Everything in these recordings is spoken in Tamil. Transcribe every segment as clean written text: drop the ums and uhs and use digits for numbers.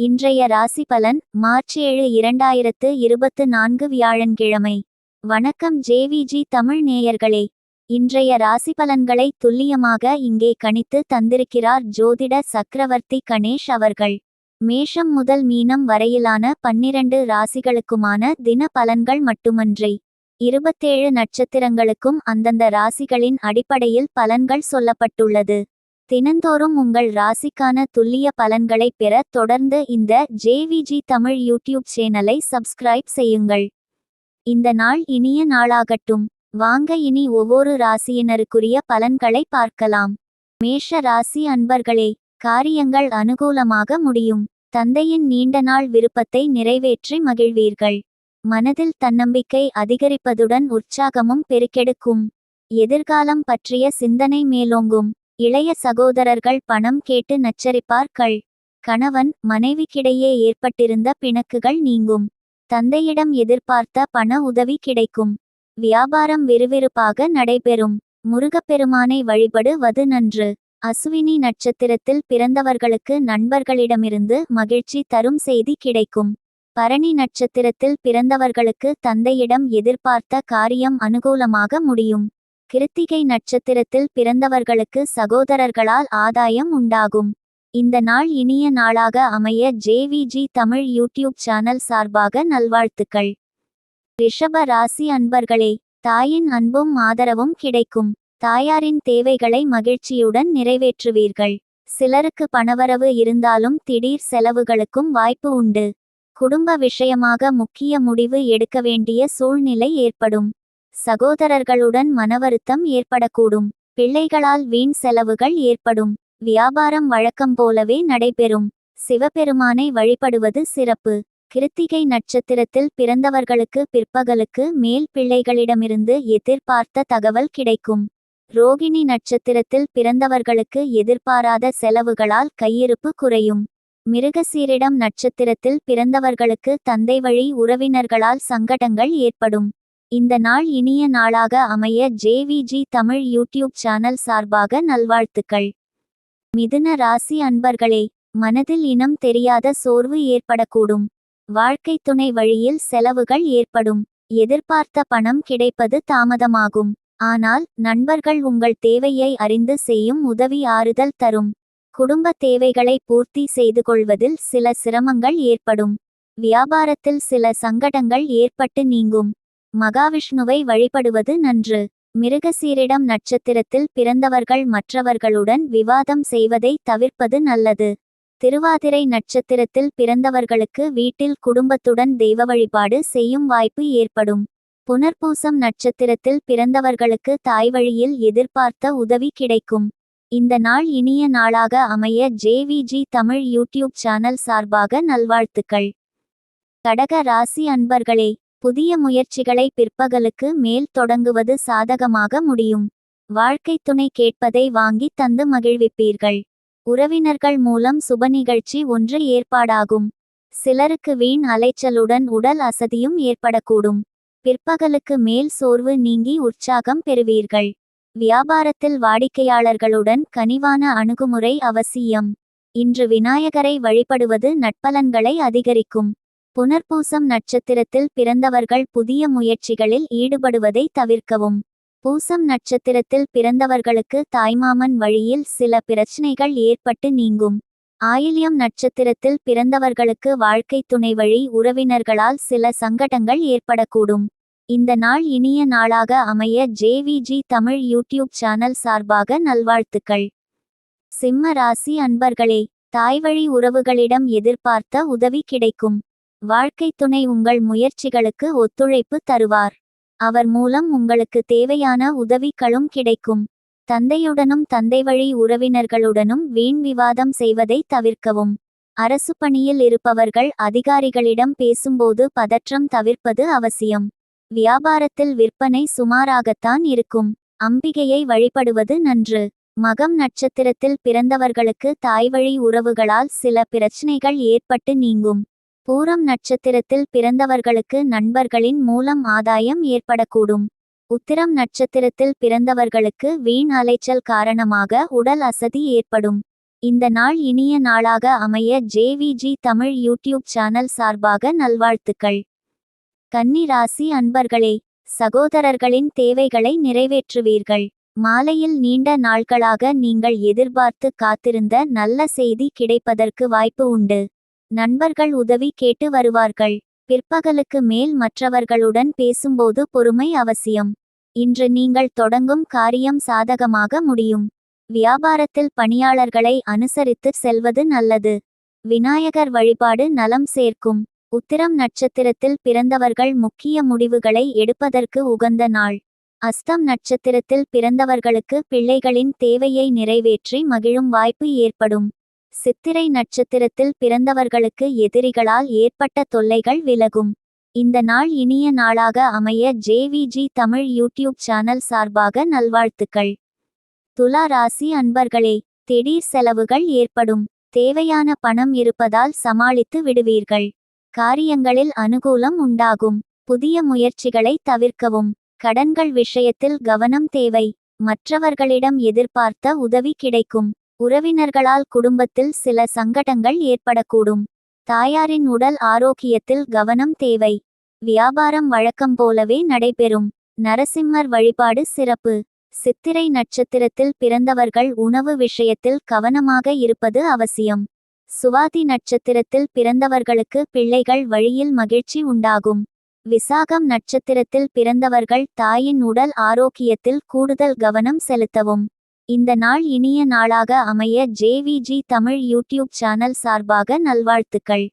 இன்றைய ராசி பலன் மார்ச் 7 2024 வியாழன்கிழமை. வணக்கம் ஜேவிஜி தமிழ் நேயர்களே. இன்றைய ராசி பலன்களை துல்லியமாக இங்கே கணித்து தந்திருக்கிறார் ஜோதிட சக்கரவர்த்தி கணேஷ் அவர்கள். மேஷம் முதல் மீனம் வரையிலான 12 ராசிகளுக்குமான தின பலன்கள் மட்டுமன்றி 27 நட்சத்திரங்களுக்கும் அந்தந்த ராசிகளின் அடிப்படையில் பலன்கள் சொல்லப்பட்டுள்ளது. தினந்தோறும் உங்கள் ராசிக்கான துல்லிய பலன்களை பெற தொடர்ந்து இந்த ஜேவிஜி தமிழ் யூடியூப் சேனலை சப்ஸ்கிரைப் செய்யுங்கள். இந்த நாள் இனிய நாளாகட்டும். வாங்க இனி ஒவ்வொரு ராசியினருக்குரிய பலன்களை பார்க்கலாம். மேஷ ராசி அன்பர்களே, காரியங்கள் அனுகூலமாக முடியும். தந்தையின் நீண்ட நாள் விருப்பத்தை நிறைவேற்றி மகிழ்வீர்கள். மனதில் தன்னம்பிக்கை அதிகரிப்பதுடன் உற்சாகமும் பெருக்கெடுக்கும். எதிர்காலம் பற்றிய சிந்தனை மேலோங்கும். இளைய சகோதரர்கள் பணம் கேட்டு நச்சரிப்பார்கள். கணவன் மனைவிக்கிடையே ஏற்பட்டிருந்த பிணக்குகள் நீங்கும். தந்தையிடம் எதிர்பார்த்த பண உதவி கிடைக்கும். வியாபாரம் விறுவிறுப்பாக நடைபெறும். முருகப்பெருமானை வழிபடுவது நன்று. அசுவினி நட்சத்திரத்தில் பிறந்தவர்களுக்கு நண்பர்களிடமிருந்து மகிழ்ச்சி தரும் செய்தி கிடைக்கும். பரணி நட்சத்திரத்தில் பிறந்தவர்களுக்கு தந்தையிடம் எதிர்பார்த்த காரியம் அனுகூலமாக முடியும். கிருத்திகை நட்சத்திரத்தில் பிறந்தவர்களுக்கு சகோதரர்களால் ஆதாயம் உண்டாகும். இந்த நாள் இனிய நாளாக அமைய ஜேவிஜி தமிழ் யூடியூப் சேனல் சார்பாக நல்வாழ்த்துக்கள். ரிஷப ராசி அன்பர்களே, தாயின் அன்பும் ஆதரவும் கிடைக்கும். தாயாரின் தேவைகளை மகிழ்ச்சியுடன் நிறைவேற்றுவீர்கள். சிலருக்கு பணவரவு இருந்தாலும் திடீர் செலவுகளுக்கும் வாய்ப்பு உண்டு. குடும்ப விஷயமாக முக்கிய முடிவு எடுக்க வேண்டிய சூழ்நிலை ஏற்படும். சகோதரர்களுடன் மனவருத்தம் ஏற்படக்கூடும். பிள்ளைகளால் வீண் செலவுகள் ஏற்படும். வியாபாரம் வழக்கம் போலவே நடைபெறும். சிவபெருமானை வழிபடுவது சிறப்பு. கிருத்திகை நட்சத்திரத்தில் பிறந்தவர்களுக்கு பிற்பகலுக்கு மேல் பிள்ளைகளிடமிருந்து எதிர்பார்த்த தகவல் கிடைக்கும். ரோகிணி நட்சத்திரத்தில் பிறந்தவர்களுக்கு எதிர்பாராத செலவுகளால் கையிருப்பு குறையும். மிருகசீரிடம் நட்சத்திரத்தில் பிறந்தவர்களுக்கு தந்தை வழி உறவினர்களால் சங்கடங்கள் ஏற்படும். இந்த நாள் இனிய நாளாக அமைய ஜேவிஜி தமிழ் யூடியூப் சேனல் சார்பாக நல்வாழ்த்துக்கள். மிதுன ராசி அன்பர்களே, மனதில் இனம் தெரியாத சோர்வு ஏற்படக்கூடும். வாழ்க்கை துணை வழியில் செலவுகள் ஏற்படும். எதிர்பார்த்த பணம் கிடைப்பது தாமதமாகும். ஆனால் நண்பர்கள் உங்கள் தேவையை அறிந்து செய்யும் உதவி ஆறுதல் தரும். குடும்ப தேவைகளை பூர்த்தி செய்து கொள்வதில் சில சிரமங்கள் ஏற்படும். வியாபாரத்தில் சில சங்கடங்கள் ஏற்பட்டு நீங்கும். மகாவிஷ்ணுவை வழிபடுவது நன்று. மிருகசீரிடம் நட்சத்திரத்தில் பிறந்தவர்கள் மற்றவர்களுடன் விவாதம் செய்வதை தவிர்ப்பது நல்லது. திருவாதிரை நட்சத்திரத்தில் பிறந்தவர்களுக்கு வீட்டில் குடும்பத்துடன் தெய்வ வழிபாடு செய்யும் வாய்ப்பு ஏற்படும். புனர்பூசம் நட்சத்திரத்தில் பிறந்தவர்களுக்கு தாய்வழியில் எதிர்பார்த்த உதவி கிடைக்கும். இந்த நாள் இனிய நாளாக அமைய ஜேவிஜி தமிழ் யூடியூப் சேனல் சார்பாக நல்வாழ்த்துக்கள். கடக ராசி அன்பர்களே, புதிய முயற்சிகளை பிற்பகலுக்கு மேல் தொடங்குவது சாதகமாக முடியும். வாழ்க்கை துணை கேட்பதை வாங்கி தந்து மகிழ்விப்பீர்கள். உறவினர்கள் மூலம் சுப நிகழ்ச்சி ஒன்று ஏற்பாடாகும். சிலருக்கு வீண் அலைச்சலுடன் உடல் அசதியும் ஏற்படக்கூடும். பிற்பகலுக்கு மேல் சோர்வு நீங்கி உற்சாகம் பெறுவீர்கள். வியாபாரத்தில் வாடிக்கையாளர்களுடன் கனிவான அணுகுமுறை அவசியம். இன்று விநாயகரை வழிபடுவது நட்பலன்களை அதிகரிக்கும். புனர்பூசம் நட்சத்திரத்தில் பிறந்தவர்கள் புதிய முயற்சிகளில் ஈடுபடுவதை தவிர்க்கவும். பூசம் நட்சத்திரத்தில் பிறந்தவர்களுக்கு தாய்மாமன் வழியில் சில பிரச்சனைகள் ஏற்பட்டு நீங்கும். ஆயில்யம் நட்சத்திரத்தில் பிறந்தவர்களுக்கு வாழ்க்கை துணை வழி உறவினர்களால் சில சங்கடங்கள் ஏற்படக்கூடும். இந்த நாள் இனிய நாளாக அமைய ஜேவிஜி தமிழ் யூடியூப் சேனல் சார்பாக நல்வாழ்த்துக்கள். சிம்ம ராசி அன்பர்களே, தாய்வழி உறவுகளிடம் எதிர்பார்த்த உதவி கிடைக்கும். வாழ்க்கை துணை உங்கள் முயற்சிகளுக்கு ஒத்துழைப்பு தருவார். அவர் மூலம் உங்களுக்கு தேவையான உதவிகளும் கிடைக்கும். தந்தையுடனும் தந்தை வழி உறவினர்களுடனும் வீண் விவாதம் செய்வதை தவிர்க்கவும். அரசு பணியில் இருப்பவர்கள் அதிகாரிகளிடம் பேசும்போது பதற்றம் தவிர்ப்பது அவசியம். வியாபாரத்தில் விற்பனை சுமாராகத்தான் இருக்கும். அம்பிகையை வழிபடுவது நன்று. மகம் நட்சத்திரத்தில் பிறந்தவர்களுக்கு தாய்வழி உறவுகளால் சில பிரச்சனைகள் ஏற்பட்டு நீங்கும். பூரம் நட்சத்திரத்தில் பிறந்தவர்களுக்கு நண்பர்களின் மூலம் ஆதாயம் ஏற்படக்கூடும். உத்திரம் நட்சத்திரத்தில் பிறந்தவர்களுக்கு வீண் அலைச்சல் காரணமாக உடல் அசதி ஏற்படும். இந்த நாள் இனிய நாளாக அமைய ஜேவிஜி தமிழ் யூடியூப் சேனல் சார்பாக நல்வாழ்த்துக்கள். கன்னி ராசி அன்பர்களே, சகோதரர்களின் தேவைகளை நிறைவேற்றுவீர்கள். மாலையில் நீண்ட நாட்களாக நீங்கள் எதிர்பார்த்து காத்திருந்த நல்ல செய்தி கிடைப்பதற்கு வாய்ப்பு உண்டு. நண்பர்கள் உதவி கேட்டு வருவார்கள். பிற்பகலுக்கு மேல் மற்றவர்களுடன் பேசும்போது பொறுமை அவசியம். இன்று நீங்கள் தொடங்கும் காரியம் சாதகமாக முடியும். வியாபாரத்தில் பணியாளர்களை அனுசரித்து செல்வது நல்லது. விநாயகர் வழிபாடு நலம் சேர்க்கும். உத்திரம் நட்சத்திரத்தில் பிறந்தவர்கள் முக்கிய முடிவுகளை எடுப்பதற்கு உகந்த நாள். அஸ்தம் நட்சத்திரத்தில் பிறந்தவர்களுக்கு பிள்ளைகளின் தேவையை நிறைவேற்றி மகிழும் வாய்ப்பு ஏற்படும். சித்திரை நட்சத்திரத்தில் பிறந்தவர்களுக்கு எதிரிகளால் ஏற்பட்ட தொல்லைகள் விலகும். இந்த நாள் இனிய நாளாக அமைய ஜேவிஜி தமிழ் யூடியூப் சேனல் சார்பாக நல்வாழ்த்துக்கள். துலா ராசி அன்பர்களே, திடீர் செலவுகள் ஏற்படும். தேவையான பணம் இருப்பதால் சமாளித்து விடுவீர்கள். காரியங்களில் அனுகூலம் உண்டாகும். புதிய முயற்சிகளை தவிர்க்கவும். கடன்கள் விஷயத்தில் கவனம் தேவை. மற்றவர்களிடம் எதிர்பார்த்த உதவி கிடைக்கும். உறவினர்களால் குடும்பத்தில் சில சங்கடங்கள் ஏற்படக்கூடும். தாயாரின் உடல் ஆரோக்கியத்தில் கவனம் தேவை. வியாபாரம் வழக்கம் போலவே நடைபெறும். நரசிம்மர் வழிபாடு சிறப்பு. சித்திரை நட்சத்திரத்தில் பிறந்தவர்கள் உணவு விஷயத்தில் கவனமாக இருப்பது அவசியம். சுவாதி நட்சத்திரத்தில் பிறந்தவர்களுக்கு பிள்ளைகள் வழியில் மகிழ்ச்சி உண்டாகும். விசாகம் நட்சத்திரத்தில் பிறந்தவர்கள் தாயின் உடல் ஆரோக்கியத்தில் கூடுதல் கவனம் செலுத்தவும். இந்த நாள் இனிய நாளாக அமைய ஜேவிஜி தமிழ் யூடியூப் சேனல் சார்பாக நல்வாழ்த்துக்கள்.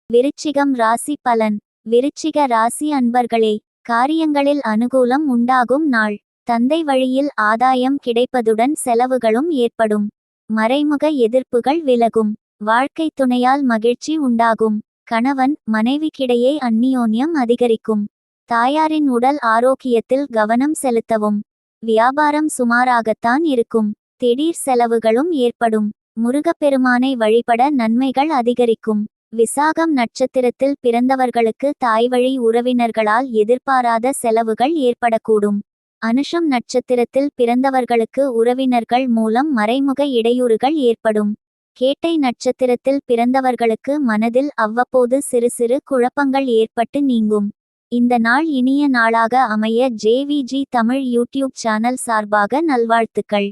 விருச்சிகம் ராசி பலன். விருச்சிக ராசி அன்பர்களே, காரியங்களில் அனுகூலம் உண்டாகும் நாள். தந்தை வழியில் ஆதாயம் கிடைப்பதுடன் செலவுகளும் ஏற்படும். மறைமுக எதிர்ப்புகள் விலகும். வாழ்க்கை துணையால் மகிழ்ச்சி உண்டாகும். கணவன் மனைவிக்கிடையே அந்நியோன்யம் அதிகரிக்கும். தாயாரின் உடல் ஆரோக்கியத்தில் கவனம் செலுத்தவும். வியாபாரம் சுமாராகத்தான் இருக்கும். திடீர் செலவுகளும் ஏற்படும். முருகப்பெருமானை வழிபட நன்மைகள் அதிகரிக்கும். விசாகம் நட்சத்திரத்தில் பிறந்தவர்களுக்கு தாய்வழி உறவினர்களால் எதிர்பாராத செலவுகள் ஏற்படக்கூடும். அனுஷம் நட்சத்திரத்தில் பிறந்தவர்களுக்கு உறவினர்கள் மூலம் மறைமுக இடையூறுகள் ஏற்படும். கேட்டை நட்சத்திரத்தில் பிறந்தவர்களுக்கு மனதில் அவ்வப்போது சிறு சிறு குழப்பங்கள் ஏற்பட்டு நீங்கும். இந்த நாள் இனிய நாளாக அமைய ஜேவிஜி தமிழ் யூடியூப் சேனல் சார்பாக நல்வாழ்த்துக்கள்.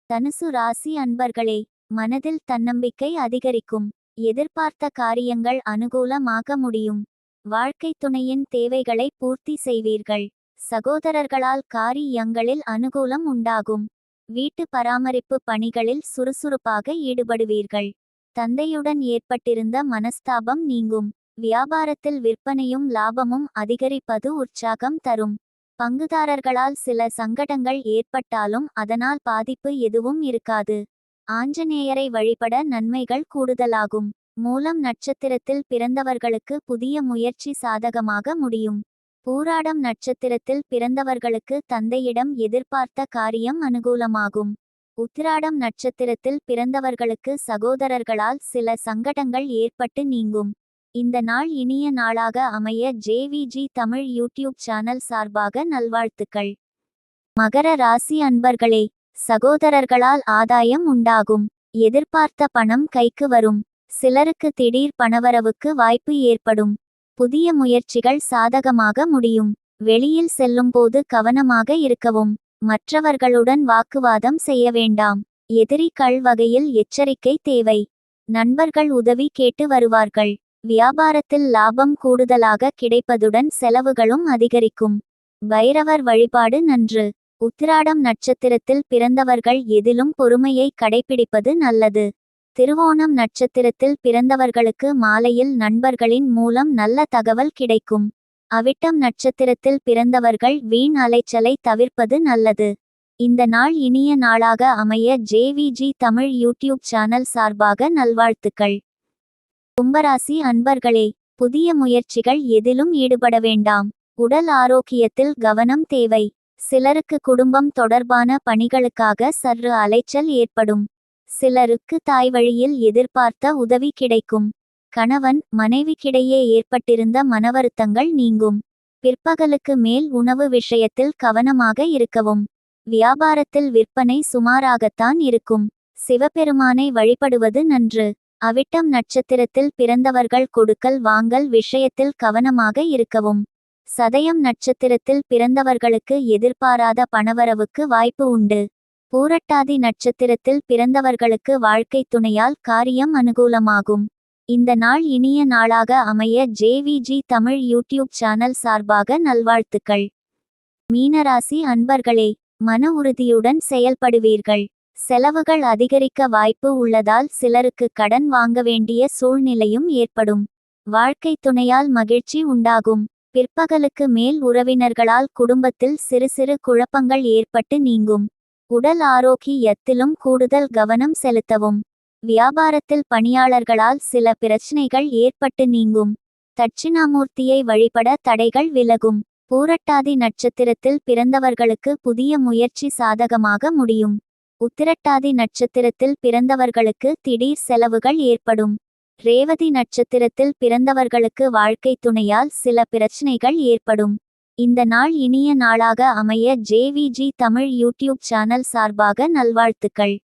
தனுசு ராசி அன்பர்களே, மனதில் தன்னம்பிக்கை அதிகரிக்கும். எதிர்பார்த்த காரியங்கள் அனுகூலமாக முடியும். வாழ்க்கை துணையின் தேவைகளை பூர்த்தி செய்வீர்கள். சகோதரர்களால் காரியங்களில் அனுகூலம் உண்டாகும். வீட்டு பராமரிப்பு பணிகளில் சுறுசுறுப்பாக ஈடுபடுவீர்கள். தந்தையுடன் ஏற்பட்டிருந்த மனஸ்தாபம் நீங்கும். வியாபாரத்தில் விற்பனையும் லாபமும் அதிகரிப்பது உற்சாகம் தரும். பங்குதாரர்களால் சில சங்கடங்கள் ஏற்பட்டாலும் அதனால் பாதிப்பு எதுவும் இருக்காது. ஆஞ்சநேயரை வழிபட நன்மைகள் கூடுதலாகும். மூலம் நட்சத்திரத்தில் பிறந்தவர்களுக்கு புதிய முயற்சி சாதகமாக முடியும். பூராடம் நட்சத்திரத்தில் பிறந்தவர்களுக்கு தந்தையிடம் எதிர்பார்த்த காரியம் அனுகூலமாகும். உத்திராடம் நட்சத்திரத்தில் பிறந்தவர்களுக்கு சகோதரர்களால் சில சங்கடங்கள் ஏற்பட்டு நீங்கும். இந்த நாள் இனிய நாளாக அமைய ஜேவிஜி தமிழ் யூடியூப் சேனல் சார்பாக நல்வாழ்த்துக்கள். மகர ராசி அன்பர்களே, சகோதரர்களால் ஆதாயம் உண்டாகும். எதிர்பார்த்த பணம் கைக்கு வரும். சிலருக்கு திடீர் பணவரவுக்கு வாய்ப்பு ஏற்படும். புதிய முயற்சிகள் சாதகமாக முடியும். வெளியில் செல்லும்போது கவனமாக இருக்கவும். மற்றவர்களுடன் வாக்குவாதம் செய்ய வேண்டாம். எதிரிகள் வகையில் எச்சரிக்கை தேவை. நண்பர்கள் உதவி கேட்டு வருவார்கள். வியாபாரத்தில் லாபம் கூடுதலாக கிடைப்பதுடன் செலவுகளும் அதிகரிக்கும். பைரவர் வழிபாடு நன்று. உத்திராடம் நட்சத்திரத்தில் பிறந்தவர்கள் எதிலும் பொறுமையை கடைபிடிப்பது நல்லது. திருவோணம் நட்சத்திரத்தில் பிறந்தவர்களுக்கு மாலையில் நண்பர்களின் மூலம் நல்ல தகவல் கிடைக்கும். அவிட்டம் நட்சத்திரத்தில் பிறந்தவர்கள் வீண் அலைச்சலை தவிர்ப்பது நல்லது. இந்த நாள் இனிய நாளாக அமைய ஜேவிஜி தமிழ் யூடியூப் சேனல் சார்பாக நல்வாழ்த்துக்கள். கும்பராசி அன்பர்களே, புதிய முயற்சிகள் எதிலும் ஈடுபட வேண்டாம். உடல் ஆரோக்கியத்தில் கவனம் தேவை. சிலருக்கு குடும்பம் தொடர்பான பணிகளுக்காக சற்று அலைச்சல் ஏற்படும். சிலருக்கு தாய் வழியில் எதிர்பார்த்த உதவி கிடைக்கும். கணவன் மனைவிக்கிடையே ஏற்பட்டிருந்த மனவருத்தங்கள் நீங்கும். பிற்பகலுக்கு மேல் உணவு விஷயத்தில் கவனமாக இருக்கவும். வியாபாரத்தில் விற்பனை சுமாராகத்தான் இருக்கும். சிவபெருமானை வழிபடுவது நன்று. அவிட்டம் நட்சத்திரத்தில் பிறந்தவர்கள் கொடுக்கல் வாங்கல் விஷயத்தில் கவனமாக இருக்கவும். சதயம் நட்சத்திரத்தில் பிறந்தவர்களுக்கு எதிர்பாராத பணவரவுக்கு வாய்ப்பு உண்டு. பூரட்டாதி நட்சத்திரத்தில் பிறந்தவர்களுக்கு வாழ்க்கை துணையால் காரியம் அனுகூலமாகும். இந்த நாள் இனிய நாளாக அமைய ஜேவிஜி தமிழ் யூடியூப் சேனல் சார்பாக நல்வாழ்த்துக்கள். மீனராசி அன்பர்களே, மன உறுதியுடன் செயல்படுவீர்கள். செலவுகள் அதிகரிக்க வாய்ப்பு உள்ளதால் சிலருக்கு கடன் வாங்க வேண்டிய சூழ்நிலையும் ஏற்படும். வாழ்க்கை துணையால் மகிழ்ச்சி உண்டாகும். பிற்பகலுக்கு மேல் உறவினர்களால் குடும்பத்தில் சிறு சிறு குழப்பங்கள் ஏற்பட்டு நீங்கும். உடல் ஆரோக்கியத்திலும் கூடுதல் கவனம் செலுத்தவும். வியாபாரத்தில் பணியாளர்களால் சில பிரச்சனைகள் ஏற்பட்டு நீங்கும். தட்சிணாமூர்த்தியை வழிபட தடைகள் விலகும். பூரட்டாதி நட்சத்திரத்தில் பிறந்தவர்களுக்கு புதிய முயற்சி சாதகமாக முடியும். உத்திரட்டாதி நட்சத்திரத்தில் பிறந்தவர்களுக்கு திடீர் செலவுகள் ஏற்படும். ரேவதி நட்சத்திரத்தில் பிறந்தவர்களுக்கு வாழ்க்கை துணையால் சில பிரச்சனைகள் ஏற்படும். இந்த நாள் இனிய நாளாக அமைய ஜேவிஜி தமிழ் யூடியூப் சேனல் சார்பாக நல்வாழ்த்துக்கள்.